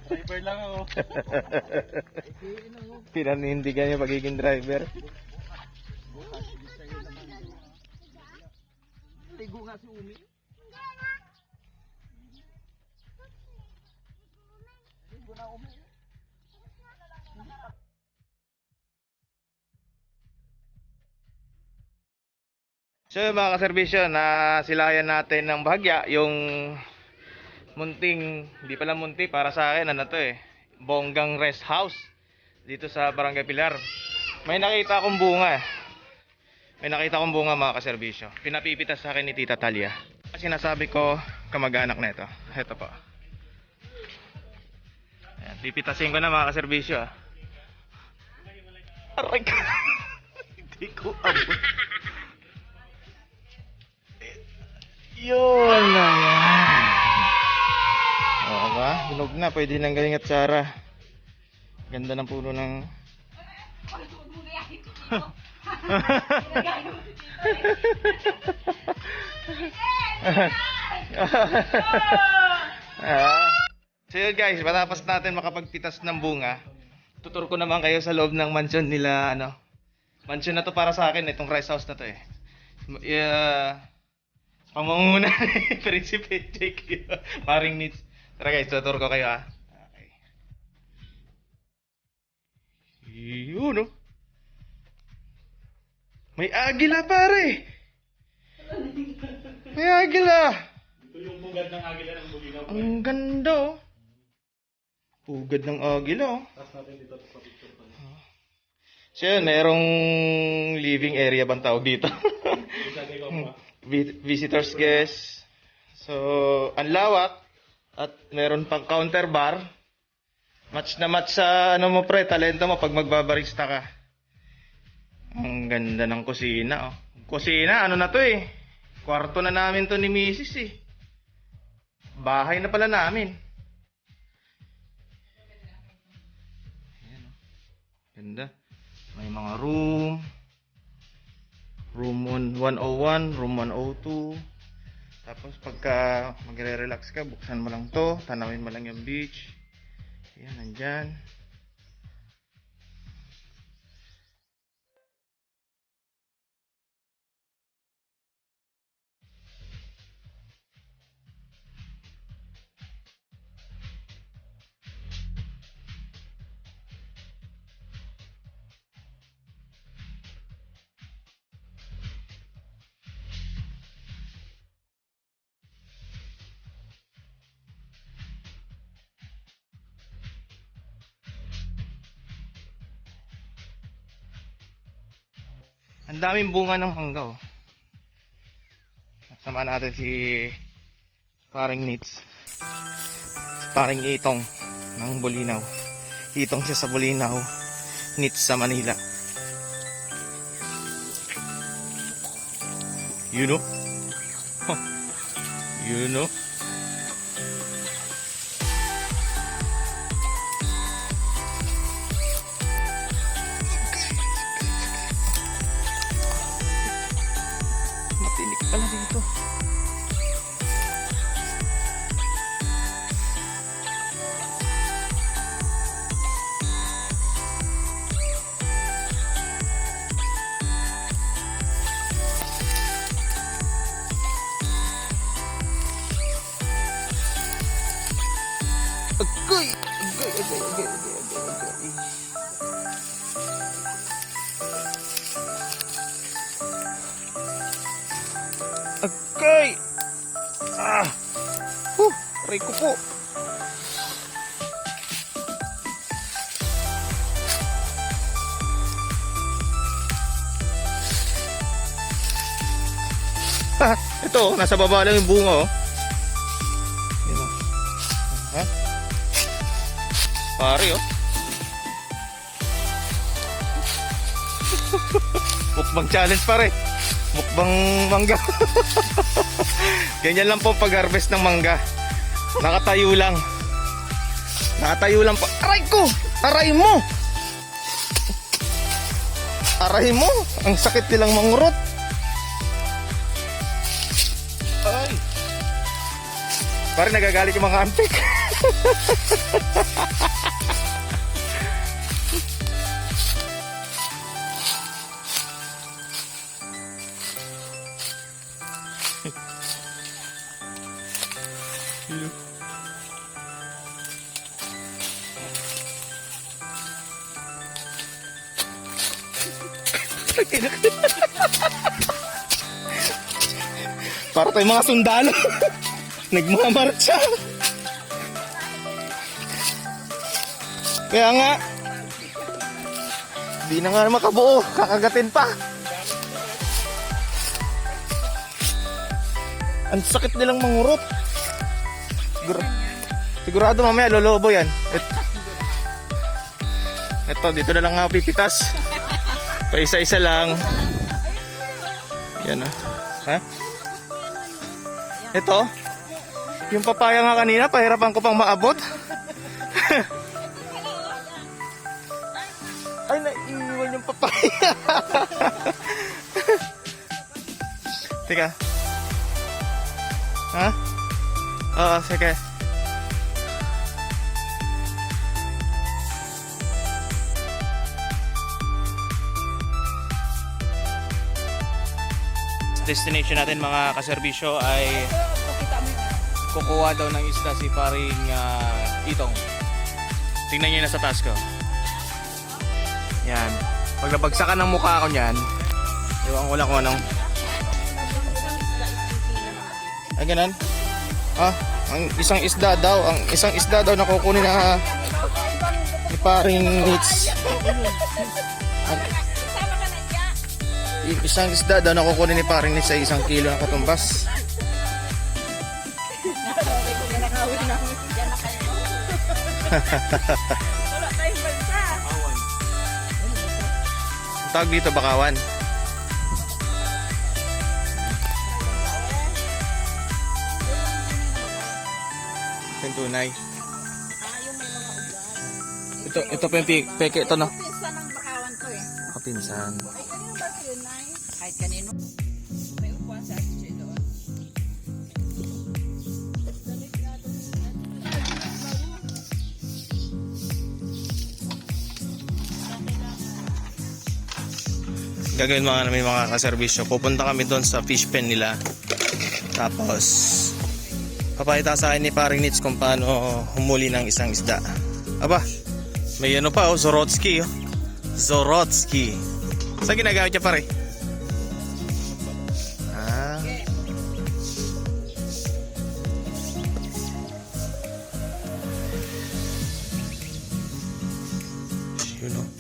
Driver lang ako. Pinanindigan niya pagiging driver. Ligo nga si Umi. Ligo na Umi. So mga kaserbisyo, nasilayan natin ng bahagya yung munting, hindi pala munti para sa akin, ano to bonggang rest house dito sa Barangay Pilar. May nakita akong bunga. May nakita akong bunga mga kaserbisyo. Pinapipitas sa akin ni Tita Talia. Sinasabi ko, kamag-anak na ito. Ito po. Ayan, pipitasin ko na mga kaserbisyo. Aray ka. Hindi ko abot. Yun na yan. Oo ba? Hinog na. Pwede nang galing at Sara. Ganda ng puno ng... So yun guys, matapos natin makapagpitas ng bunga, tutur ko naman kayo sa loob ng mansion nila, mansion na to para sa akin, itong rest house na to pamanguna ni Prinsipe Jake, paring needs. Tara guys, tutur ko kayo Okay. Yun may agila pare. May agila. Ito yung pugad ng agila ng Bulinaw. Ang ganda Pugad ng agila Tapos natin dito sa picture pa. So yun, merong living area bang tawag dito? Visitors guest. So, ang lawak. At meron pang counter bar. Match na match sa mo pre, talento mo pag magbabarista ka. Ang ganda ng kusina Kusina, ano na to kwarto na namin to ni Mrs. Bahay na pala namin. Ayan ganda. May mga room. Room 101, room 102. Tapos pagka magre-relax ka, buksan mo lang to, tanawin mo lang yung beach. Ayan, nandyan. Ang daming bunga ng mangga Sama natin si paring Nits. Paring Itong ng Bulinaw. Itong siya sa Bulinaw, Nits sa Manila. You know? You know? Matinik pala dito. Agay! Agay! Aray ko po. Ito, nasa baba lang yung bunga Yun Pare Mukbang challenge pare. Mukbang mangga. Ganyan lang po pag-harvest ng mangga. Nakatayo lang. Nakatayo lang po. Aray ko! Aray mo! Aray mo! Ang sakit nilang mangurot. Ay! Pare nagagalit yung mga antik. Para tayong mga sundalo. Nagmamarcha. Kaya nga, di na nga makabuo. Kakagatin pa. Ang sakit nilang mangurot. Sigurado mamaya lolobo yan. Ito, dito na lang nga pipitas. Pa isa-isa lang. Yan ah. Ha? Ito. Yung papaya nga kanina, pahirapan ko pang maabot. Ay, naiiwan yung papaya. Teka. Ha? Oo, sige. Destination natin mga kaserbisyo ay kukuha daw ng isda si paring Itong. Tingnan nyo na sa taas ko. Yan. Pag nabagsakan ng mukha ko nyan, iwan ko lang kung anong. Ay ganun? Ang isang isda daw na kukunin na ni paring Nits. Isang isda daw na kukunin ni paring Nits ay 1 kilo na katumbas. Wala tayong bansa. Ang tawag dito bakawan. Yung tunay. Yung may mga ugat. Ito pa yung peke ito no? Pinsan ng bakawan to eh. Kapinsan. Ay, kanino ba ito yun, Nay? Kahit kanino. May upuan sa atid doon. Gagawin mga namin mga kaserbisyo. Pupunta kami doon sa fish pen nila. Tapos papakita sa akin ni paring Nits kung paano humuli ng isang isda. Aba, may ano pa Zorotsky oh. Zorotsky. Saan ginagamit niya pare? Yun oh.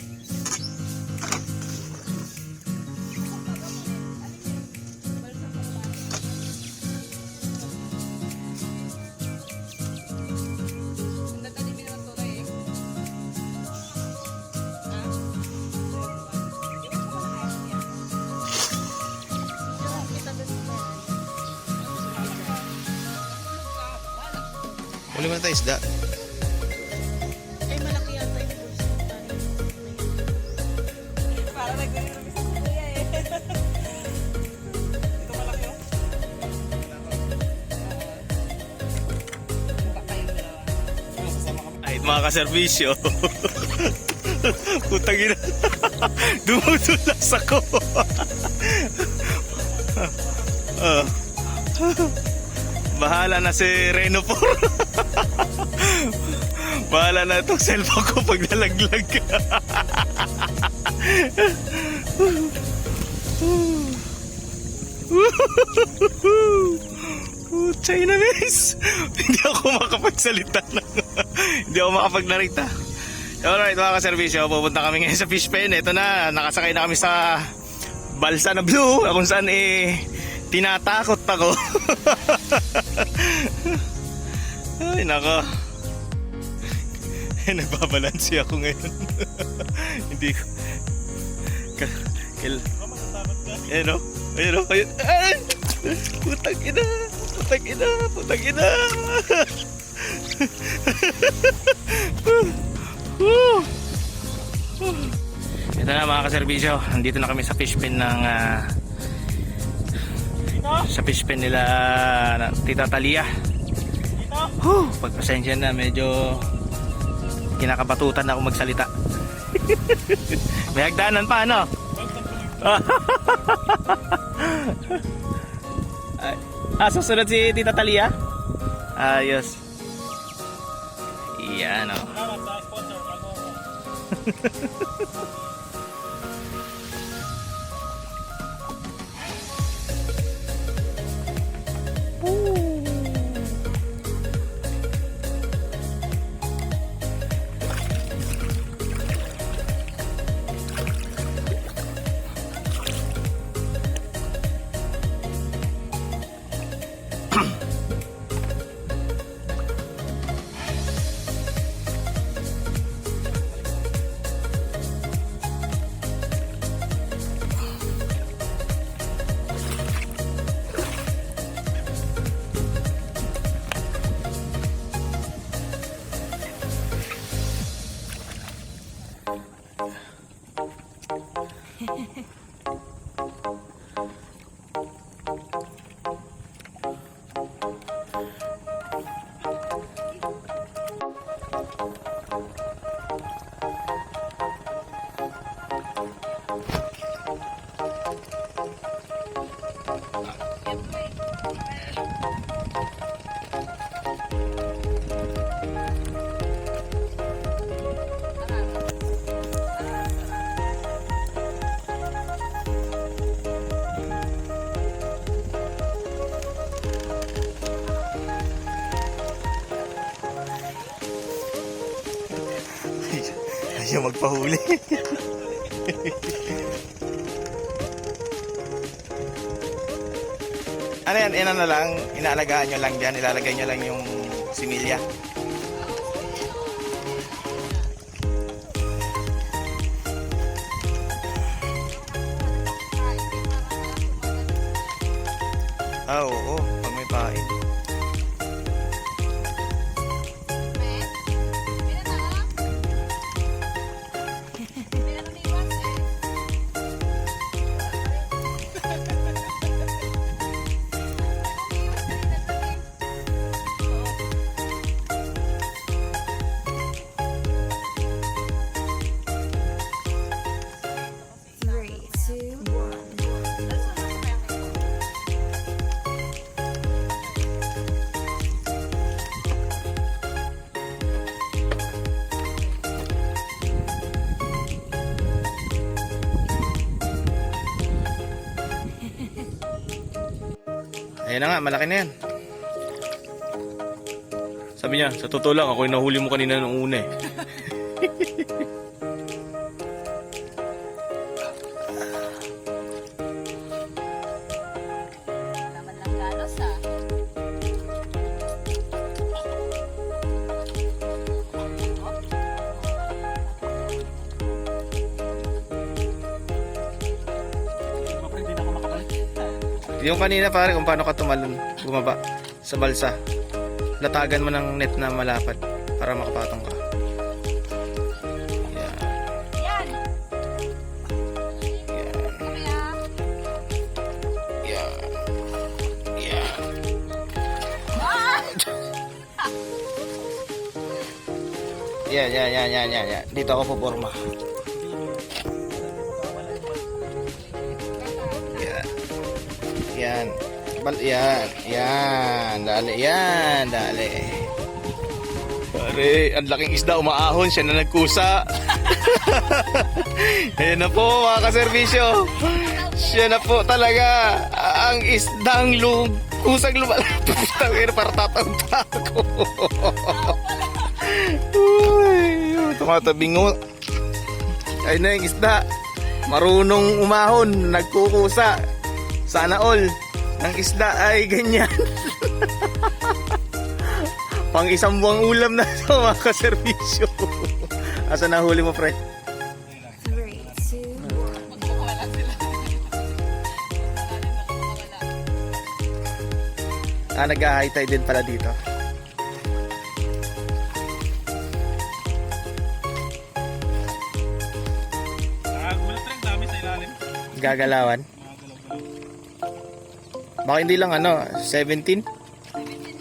Huli mo na tayo isda. Ay, malaki yata yung bulsa. Para nagdirinig sa kuya eh. Ito malaki oh. Buka kayong dalawa. Ay, mga kaservisyo. Putang ina. Dumudulas ako. Bahala na si Reno 4. Bahala na itong cellphone ko pag nalaglag. China miss. Hindi ako makapagsalita na. Hindi ako makapag-narita. Alright mga kaservisyo, pupunta kami ngayon sa fish pen. Ito na, nakasakay na kami sa balsa na blue, kung saan tinatakot ako. Ay nako. Nagbabalansi ako ngayon. Hindi ko ayun o. Ayun o. Ay! Putang ina. Putang ina. Putang ina. Ito na mga kaservisyo. Nandito na kami sa fish pen ng sa fish pen nila Tita Talia. Pagpasensya na, medyo kinakabatutan na ako magsalita. May hagdanan pa, ano? Susunod si Tita Talia? Ayos. Iyan, oh. Salamat sa sponsor. Ako. Ayaw magpahuli. Ano yan? Ina na lang, inaalagaan nyo lang dyan, ilalagay nyo lang yung similya. Oo, pag may pain. Ayan na nga, malaki na yan. Sabi niya, sa totoo lang, ako yung nahuli mo kanina nung una eh. Laman lang galos ah. Hindi na ako makabalik. Yung kanina pare, kung paano ka tumalon, bumaba sa balsa. Latagan mo ng net na malapad para makapatong ka. Yan. Yan. Yan. Kaya. Yan. Yan. Yan. Dito ako puporma. Yan. Yan. Yan. Dali. Pare, ang laking isda umaahon. Siya na nagkusa. Ayan na po mga kaservisyo. Siya na po talaga. Ang isdang kusang lumalapit. Para tatanda ko. Uy, tumatabingo. Ayun na yung isda. Marunong umahon. Nagkukusa. Sana all ng isda ay ganyan. Pang isang buwang ulam na ito mga kaservisyo. Asa nahuli mo pre? 3, 2, 1. Magkakawala sila. Nag-high tide din pala dito. Gulat rin dami sa ilalim. Gagalawan. Baka hindi lang 17? 17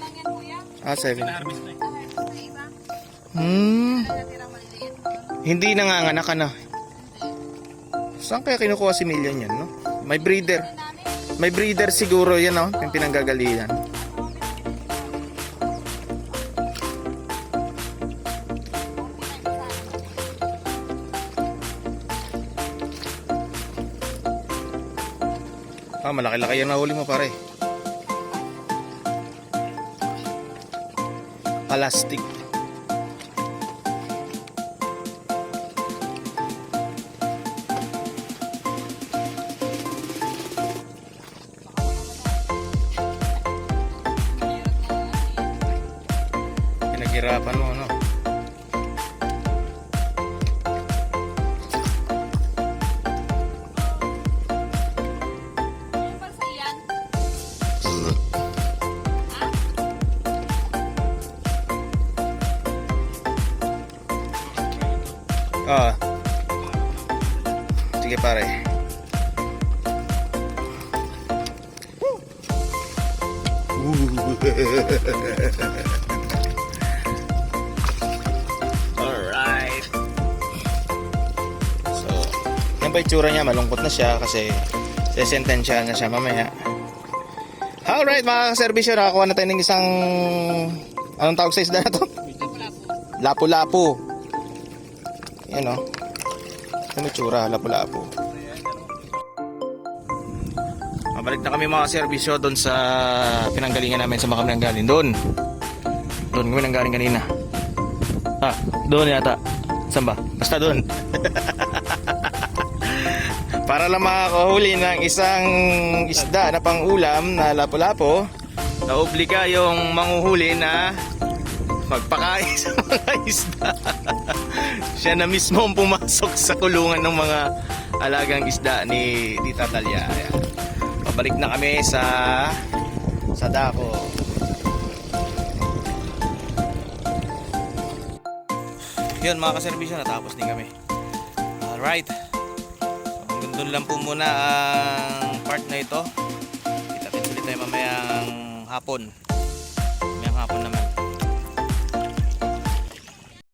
lang yan kuya. 7. Na-harvest na eh. Sa iba, natirang maliliit doon. Hindi nanganganak ano. Saan kaya kinukuha si Million yan, no? May breeder. May breeder siguro yan, no? Yung pinanggagalingan. Ah, malaki-laki yung nahuli mo, pare. Plastic. Pinaghirapan mo, no? Yung para sa iyan. Ah. Sige, pare. Alright. So, yan pa itsura niya. Malungkot na siya kasi sesentensya na siya mamaya. Alright, mga kaservisyo. Nakakuha na tayo ng isang... Anong tawag sa isda na to? Lapu-lapu. Yan o. Ito may tsura. Lapu-lapu. Mabalik na kami mga servisyo doon sa pinanggalingan namin sa kami nanggaling. Doon kami nanggaling kanina. Ah, doon yata. Saan ba? Basta doon. Para lang makakahuli ng isang isda na pang-ulam na lapu-lapu, naobliga yung manguhuli na magpakain sa mga isda. Siya na mismo ang pumasok sa kulungan ng mga alagang isda ni Tita Talia. Ayan. Pabalik na kami sa dako. Yun mga kaservisyo, natapos din kami. Alright. Hanggang doon lang po muna ang part na ito. Kita-kits ulit tayo mamayang hapon. Mamayang hapon na